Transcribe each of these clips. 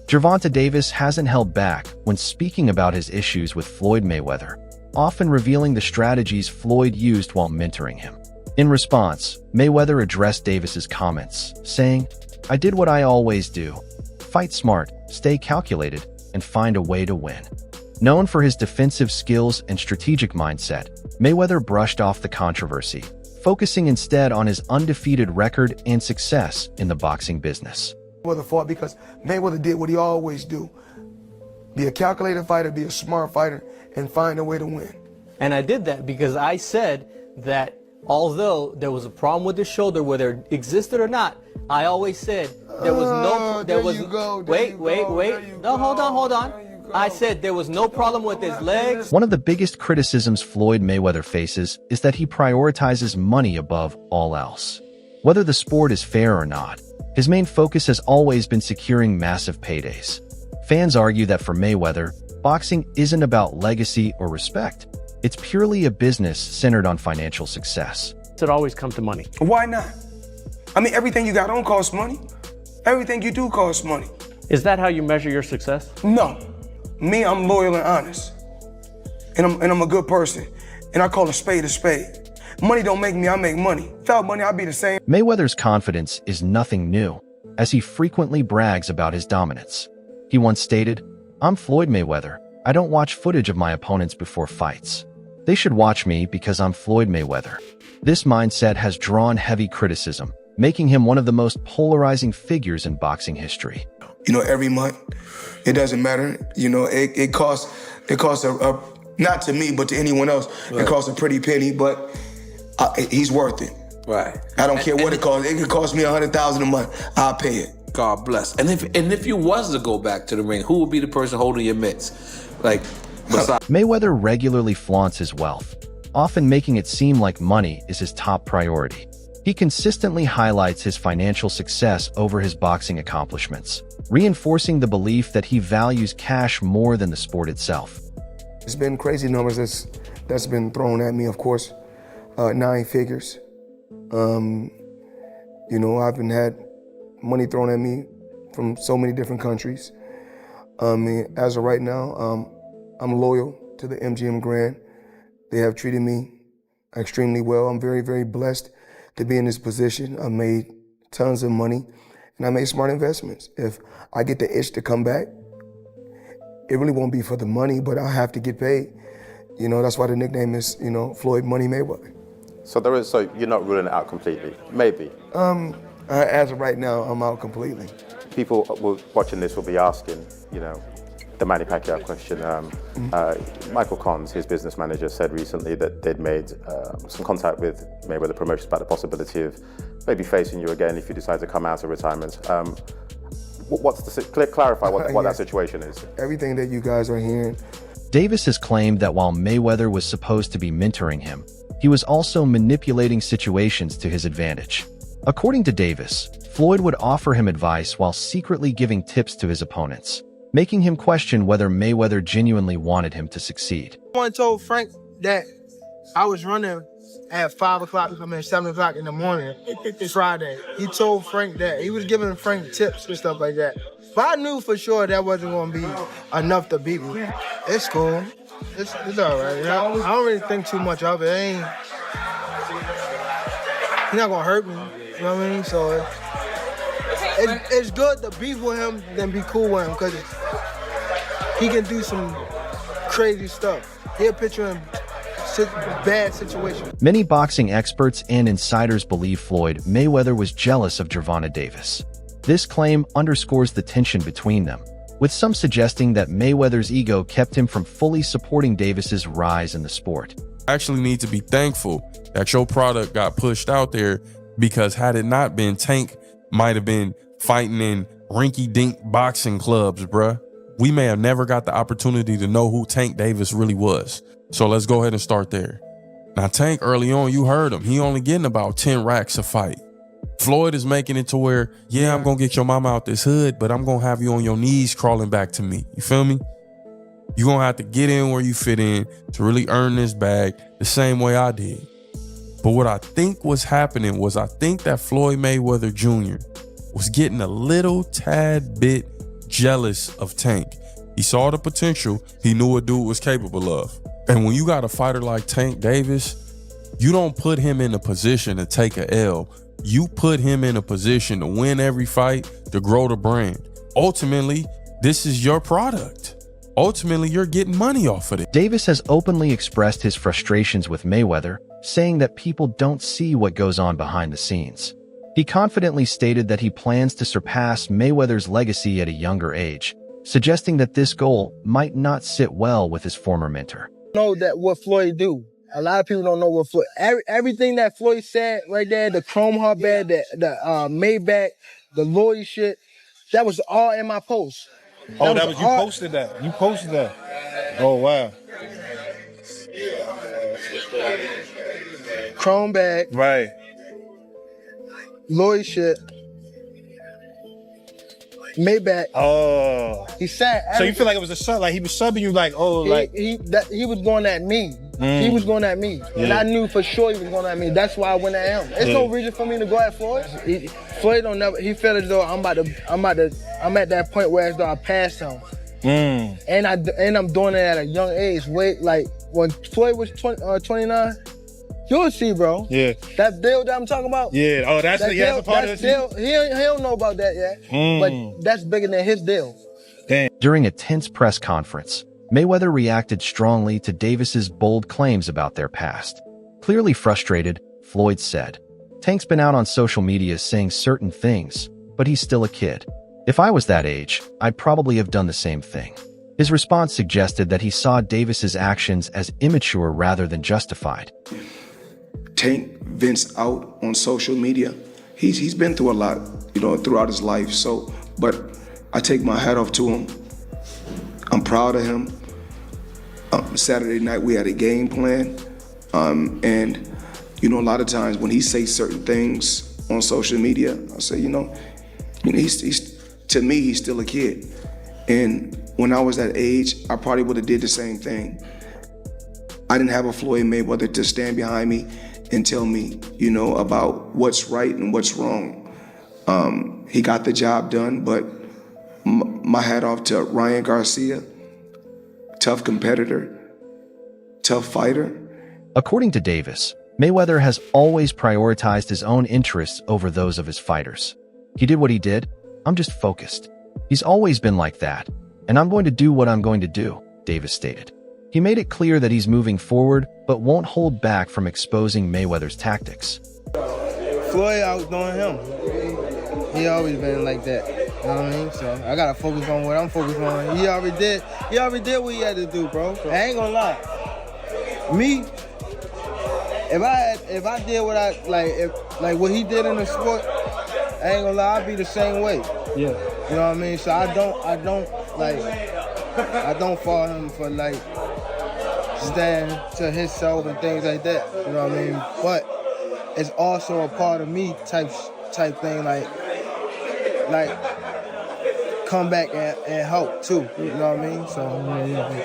Gervonta Davis hasn't held back when speaking about his issues with Floyd Mayweather, often revealing the strategies Floyd used while mentoring him. In response, Mayweather addressed Davis's comments, saying, "I did what I always do. Fight smart, stay calculated, and find a way to win." Known for his defensive skills and strategic mindset, Mayweather brushed off the controversy, focusing instead on his undefeated record and success in the boxing business. Mayweather fought because Mayweather did what he always do. Be a calculated fighter, be a smart fighter, and find a way to win. And I did that because I said that although there was a problem with his shoulder, whether it existed or not, I always said there was no, hold on. I said there was no problem with his legs. One of the biggest criticisms Floyd Mayweather faces is that he prioritizes money above all else. Whether the sport is fair or not, his main focus has always been securing massive paydays. Fans argue that for Mayweather, boxing isn't about legacy or respect. It's purely a business centered on financial success. It always comes to money. Why not? I mean, everything you got don't cost money. Everything you do costs money. Is that how you measure your success? No. Me, I'm loyal and honest. And I'm a good person. And I call a spade a spade. Money don't make me, I make money. Without money, I'd be the same. Mayweather's confidence is nothing new, as he frequently brags about his dominance. He once stated, "I'm Floyd Mayweather. I don't watch footage of my opponents before fights. They should watch me because I'm Floyd Mayweather." This mindset has drawn heavy criticism, making him one of the most polarizing figures in boxing history. You know, every month, it doesn't matter. You know, it costs a not to me, but to anyone else, right. It costs a pretty penny, but he's worth it. Right. I don't care what it costs. It could cost me $100,000 a month. I'll pay it. God bless. And if you was to go back to the ring, who would be the person holding your mitts? Like, besides Mayweather regularly flaunts his wealth, often making it seem like money is his top priority. He consistently highlights his financial success over his boxing accomplishments, reinforcing the belief that he values cash more than the sport itself. It's been crazy numbers that's been thrown at me, of course. 9 figures. You know, I've been had money thrown at me from so many different countries. As of right now, I'm loyal to the MGM Grand. They have treated me extremely well. I'm very, very blessed to be in this position. I made tons of money and I made smart investments. If I get the itch to come back, it really won't be for the money, but I have to get paid. You know, that's why the nickname is, you know, Floyd Money Mayweather. So you're not ruling it out completely? Maybe? As of right now, I'm out completely. People watching this will be asking, you know, the Manny Pacquiao question. Michael Cons, his business manager, said recently that they'd made some contact with Mayweather Promotions about the possibility of maybe facing you again if you decide to come out of retirement. Clarify what that situation is. Everything that you guys are hearing. Davis has claimed that while Mayweather was supposed to be mentoring him, he was also manipulating situations to his advantage. According to Davis, Floyd would offer him advice while secretly giving tips to his opponents, making him question whether Mayweather genuinely wanted him to succeed. Someone told Frank that I was running at 5 o'clock, 7 o'clock in the morning, Friday. He told Frank that. He was giving Frank tips and stuff like that. But I knew for sure that wasn't going to be enough to beat me. It's cool. It's all right. You know? I don't really think too much of it. He's not going to hurt me. You know what I mean? So it's good to be with him than be cool with him because he can do some crazy stuff. He'll put you in bad situations. Many boxing experts and insiders believe Floyd Mayweather was jealous of Gervonta Davis. This claim underscores the tension between them, with some suggesting that Mayweather's ego kept him from fully supporting Davis's rise in the sport. I actually need to be thankful that your product got pushed out there, because had it not been, Tank might have been fighting in rinky-dink boxing clubs, bruh. We may have never got the opportunity to know who Tank Davis really was. So let's go ahead and start there. Now, Tank, early on, you heard him. He only getting about 10 racks a fight. Floyd is making it to where, yeah, I'm going to get your mama out this hood, but I'm going to have you on your knees crawling back to me. You feel me? You're going to have to get in where you fit in to really earn this bag the same way I did. But what I think was happening was I think that Floyd Mayweather Jr. was getting a little tad bit jealous of Tank. He saw the potential. He knew what dude was capable of. And when you got a fighter like Tank Davis, you don't put him in a position to take a L. You put him in a position to win every fight, to grow the brand. Ultimately, this is your product. Ultimately, you're getting money off of it. Davis has openly expressed his frustrations with Mayweather, saying that people don't see what goes on behind the scenes. He confidently stated that he plans to surpass Mayweather's legacy at a younger age, suggesting that this goal might not sit well with his former mentor. Know that what Floyd do. A lot of people don't know what Floyd. Everything that Floyd said right there, the Chrome Heart bed, the Maybach, the Lloyd shit, that was all in my post. Oh, that was you posted that. You posted that. Oh wow. Chrome bag, Right. Lloyd shit, Maybach. Oh. He said. So you feel like it was a sub? Like he was subbing you? Like he was going at me. He was going at me, and I knew for sure he was going at me. That's why I went at him. There's no reason for me to go at Floyd. Floyd don't never. He felt as though I'm at that point where as though I passed him. And I'm doing it at a young age. Wait, like when Floyd was 29, you'll see, bro. Yeah. That deal that I'm talking about. Yeah. Oh, that's a part of the deal. He don't know about that yet. But that's bigger than his deal. Damn. During a tense press conference, Mayweather reacted strongly to Davis's bold claims about their past. Clearly frustrated, Floyd said, "Tank's been out on social media saying certain things, but he's still a kid. If I was that age, I'd probably have done the same thing." His response suggested that he saw Davis's actions as immature rather than justified. Tank vents out on social media. He's been through a lot, throughout his life. But I take my hat off to him. I'm proud of him. Saturday night we had a game plan, and a lot of times when he says certain things on social media, I say, he's to me he's still a kid. And when I was that age, I probably would have did the same thing. I didn't have a Floyd Mayweather to stand behind me and tell me, about what's right and what's wrong. He got the job done, but my hat off to Ryan Garcia, tough competitor, tough fighter. According to Davis, Mayweather has always prioritized his own interests over those of his fighters. He did what he did. I'm just focused. He's always been like that, and I'm going to do what I'm going to do, Davis stated. He made it clear that he's moving forward, but won't hold back from exposing Mayweather's tactics. Floyd outdoing him. He always been like that. You know what I mean? So I gotta focus on what I'm focused on. He already did what he had to do, bro. I ain't gonna lie. Me, if I did what I like what he did in the sport, I ain't gonna lie, I'd be the same way. Yeah. You know what I mean? So I don't follow him for stand to himself and things like that. You know what I mean? But it's also a part of me type thing, like come back and help too. You know what I mean? So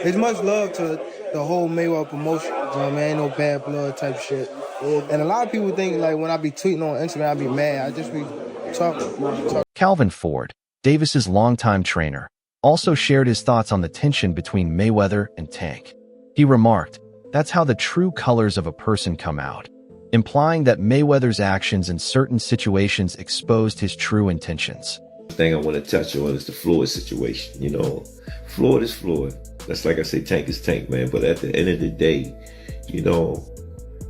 it's much love to the whole Mayweather Promotions. You know what I mean? Ain't no bad blood type shit. And a lot of people think when I be tweeting on Instagram, I be mad. I just be talking. Calvin Ford, Davis's longtime trainer, also shared his thoughts on the tension between Mayweather and Tank. He remarked, "That's how the true colors of a person come out," implying that Mayweather's actions in certain situations exposed his true intentions. The thing I want to touch on is the Floyd situation. Floyd is Floyd. That's like I say, Tank is Tank, man. But at the end of the day,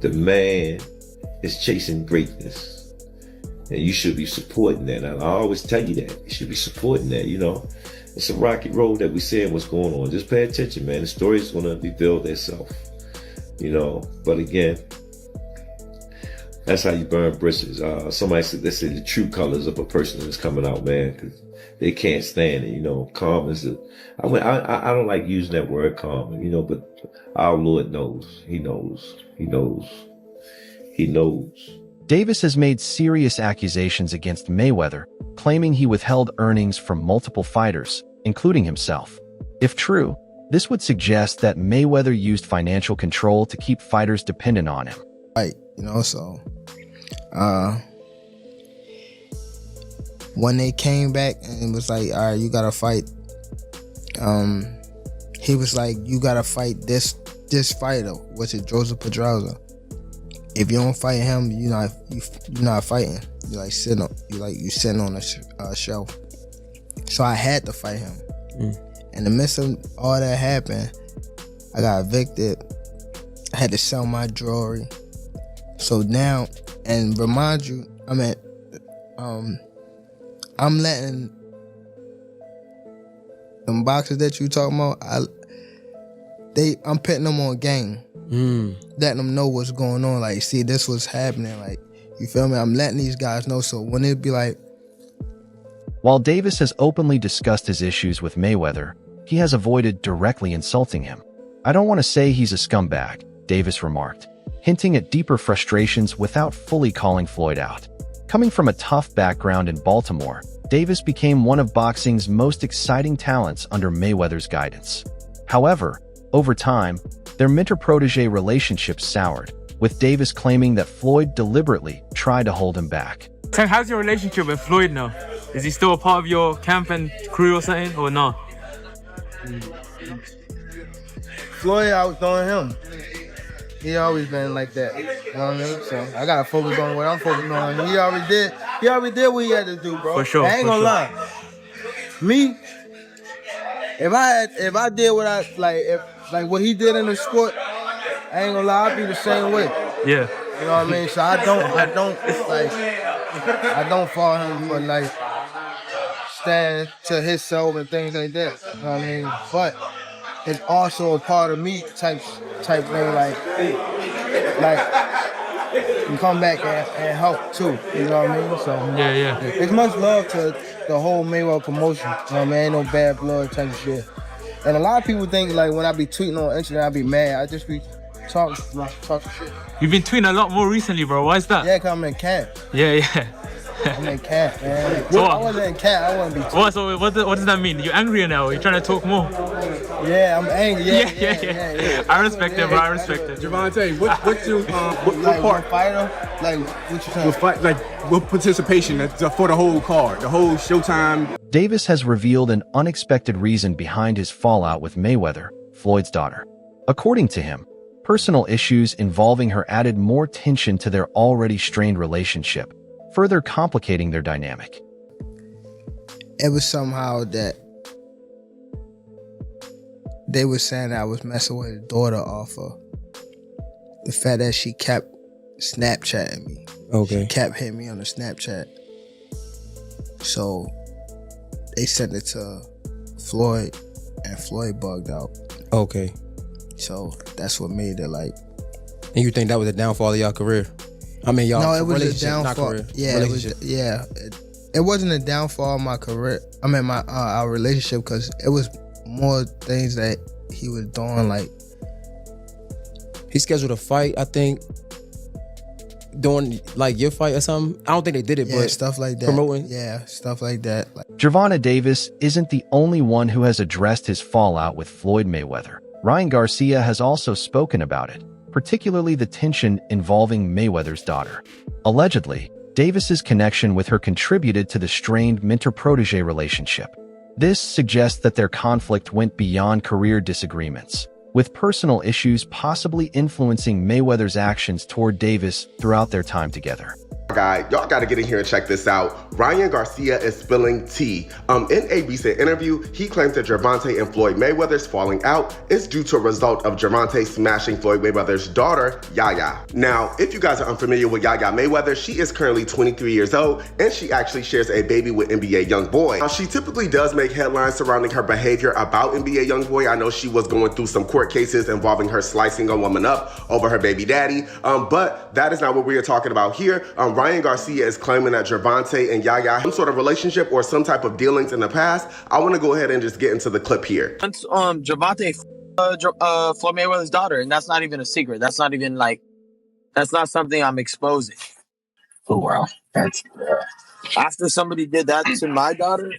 the man is chasing greatness. And you should be supporting that. And I always tell you that. You should be supporting that, It's a rocky road that we saying what's going on. Just pay attention, man. The story is going to reveal itself, But again, that's how you burn bridges. Somebody said, they say the true colors of a person is coming out, man, because they can't stand it. Calm is I don't like using that word calm, but our Lord knows. He knows. He knows. He knows. Davis has made serious accusations against Mayweather, claiming he withheld earnings from multiple fighters, including himself. If true, this would suggest that Mayweather used financial control to keep fighters dependent on him. Right, so when they came back and was like, all right, you gotta fight. He was like, you gotta fight this fighter, which is Joseph Pedraza. If you don't fight him, you're not fighting. You sitting on a shelf. So I had to fight him. In the midst of all that happened, I got evicted. I had to sell my jewelry. So now, and remind you, I'm letting them boxers that you talking about, I'm putting them on game. Letting them know what's going on. Like, see, this was happening. Like, you feel me? I'm letting these guys know. So when it be like... While Davis has openly discussed his issues with Mayweather, he has avoided directly insulting him. I don't want to say he's a scumbag, Davis remarked, hinting at deeper frustrations without fully calling Floyd out. Coming from a tough background in Baltimore, Davis became one of boxing's most exciting talents under Mayweather's guidance. However, over time, their mentor-protege relationship soured, with Davis claiming that Floyd deliberately tried to hold him back. Tank, how's your relationship with Floyd now? Is he still a part of your camp and crew or something, or not? Floyd, I was doing him. He always been like that. You know what I mean? So I gotta focus on what I'm focusing on. He already did what he had to do, bro. For sure. I ain't gonna lie. Me, if I did what I like what he did in the sport, I ain't gonna lie, I'd be the same way. Yeah. You know what I mean? So I don't follow him for like stand to himself and things like that. You know what I mean? But it's also a part of me type thing, like you come back and help too. You know what I mean? So yeah. It's much love to the whole Mayweather promotion. You know what I mean? Ain't no bad blood type of shit. And a lot of people think like when I be tweeting on Instagram, I be mad. I just be talking shit. You've been tweeting a lot more recently, bro. Why is that? Yeah, cause I'm in camp. Yeah. I'm in camp, man. If I wasn't in camp, I wouldn't be tweeting. What does that mean? You're angrier now? You're trying to talk more? Yeah, I'm angry. Yeah. I respect it, bro. I respect it. Gervonta, what's your what part? Fighter? Like what you saying? What participation for the whole card, the whole Showtime? Davis has revealed an unexpected reason behind his fallout with Mayweather, Floyd's daughter. According to him, personal issues involving her added more tension to their already strained relationship, further complicating their dynamic. It was somehow that they were saying that I was messing with his daughter off of the fact that she kept Snapchatting me. Okay. She kept hitting me on the Snapchat. So they sent it to Floyd, and Floyd bugged out. Okay. So that's what made it like. And you think that was a downfall of y'all career? I mean, y'all. No, it was a relationship, downfall. not career. Yeah, relationship. It wasn't a downfall of my career. I mean, my our relationship, because it was more things that he was doing. Like he scheduled a fight, I think, doing like your fight or something. I don't think they did it, but stuff like that. Promoting, stuff like that. Gervonta Davis isn't the only one who has addressed his fallout with Floyd Mayweather. Ryan Garcia has also spoken about it, particularly the tension involving Mayweather's daughter. Allegedly, Davis's connection with her contributed to the strained mentor-protege relationship. This suggests that their conflict went beyond career disagreements, with personal issues possibly influencing Mayweather's actions toward Davis throughout their time together. Y'all gotta get in here and check this out. Ryan Garcia is spilling tea. In a recent interview, he claims that Gervonta and Floyd Mayweather's falling out is due to a result of Gervonta smashing Floyd Mayweather's daughter, Yaya. Now, if you guys are unfamiliar with Yaya Mayweather, she is currently 23 years old, and she actually shares a baby with NBA YoungBoy. Now, she typically does make headlines surrounding her behavior about NBA YoungBoy. I know she was going through some court cases involving her slicing a woman up over her baby daddy, but that is not what we are talking about here. Ryan Garcia is claiming that Gervonta and Yaya had some sort of relationship or some type of dealings in the past. I want to go ahead and just get into the clip here. Gervonta, Floyd Mayweather's daughter, and that's not even a secret. That's not even that's not something I'm exposing. Oh wow, that's after somebody did that to my daughter.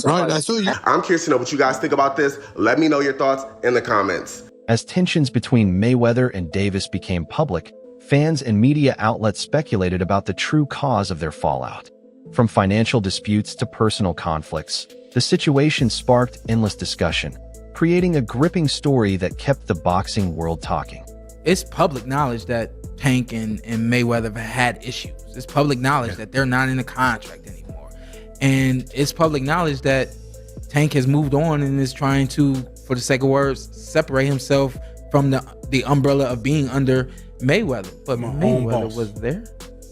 I'm curious to know what you guys think about this. Let me know your thoughts in the comments. As tensions between Mayweather and Davis became public, fans and media outlets speculated about the true cause of their fallout. From financial disputes to personal conflicts, the situation sparked endless discussion, creating a gripping story that kept the boxing world talking. It's public knowledge that Tank and Mayweather have had issues. It's public knowledge that they're not in a contract anymore. And it's public knowledge that Tank has moved on and is trying to, for the sake of words, separate himself from the umbrella of being under Mayweather. But Mayweather was there.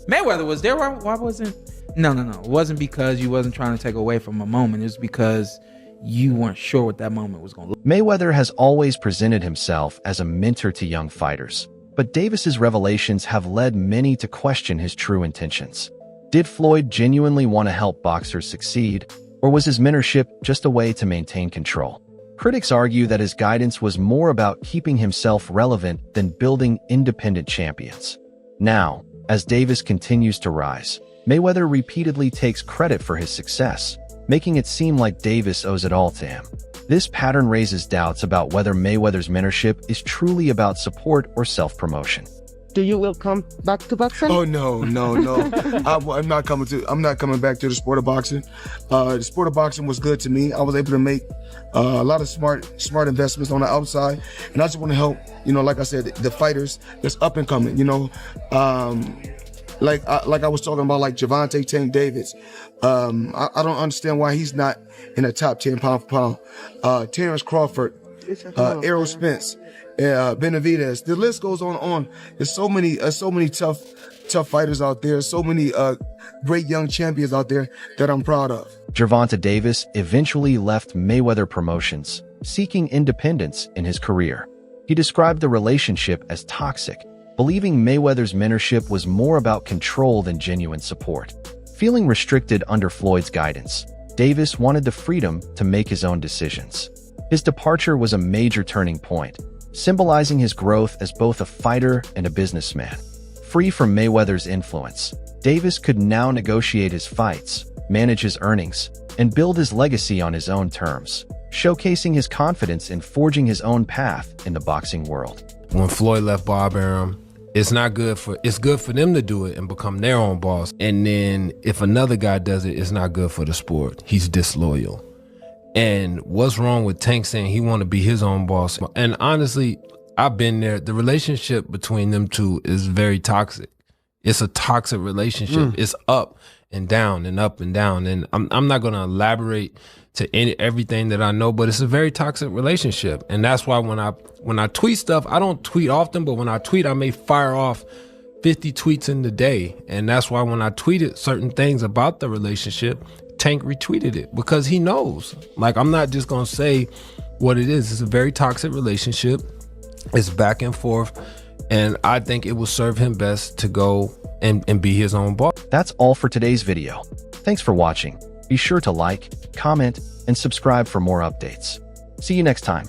Mayweather was there. Why wasn't? No. It wasn't because you wasn't trying to take away from a moment. It was because you weren't sure what that moment was going to look like. Mayweather has always presented himself as a mentor to young fighters, but Davis's revelations have led many to question his true intentions. Did Floyd genuinely want to help boxers succeed, or was his mentorship just a way to maintain control? Critics argue that his guidance was more about keeping himself relevant than building independent champions. Now, as Davis continues to rise, Mayweather repeatedly takes credit for his success, making it seem like Davis owes it all to him. This pattern raises doubts about whether Mayweather's mentorship is truly about support or self-promotion. Do you will come back to boxing? Oh no. I'm not coming back to the sport of boxing. The sport of boxing was good to me. I was able to make a lot of smart investments on the outside, and I just want to help. Like I said, the fighters that's up and coming. Like I was talking about, like Gervonta Tank Davis. I don't understand why he's not in the top 10 pound for pound. Terrence Crawford, Errol Spence, Benavidez. The list goes on. There's so many tough fighters out there. So many great young champions out there that I'm proud of. Gervonta Davis eventually left Mayweather Promotions, seeking independence in his career. He described the relationship as toxic, believing Mayweather's mentorship was more about control than genuine support. Feeling restricted under Floyd's guidance, Davis wanted the freedom to make his own decisions. His departure was a major turning point, symbolizing his growth as both a fighter and a businessman. Free from Mayweather's influence, Davis could now negotiate his fights, manage his earnings, and build his legacy on his own terms, showcasing his confidence in forging his own path in the boxing world. When Floyd left Bob Arum, it's good for them to do it and become their own boss. And then if another guy does it, it's not good for the sport. He's disloyal. And what's wrong with Tank saying he want to be his own boss? And honestly, I've been there. The relationship between them two is very toxic. It's a toxic relationship. It's up and down and up and down. And I'm not going to elaborate to everything that I know, but it's a very toxic relationship. And that's why when I tweet stuff, I don't tweet often, but when I tweet, I may fire off 50 tweets in the day. And that's why when I tweeted certain things about the relationship, Tank retweeted it because he knows. Like, I'm not just gonna say what it is. It's a very toxic relationship. It's back and forth. And I think it will serve him best to go and be his own boss. That's all for today's video. Thanks for watching. Be sure to like, comment, and subscribe for more updates. See you next time.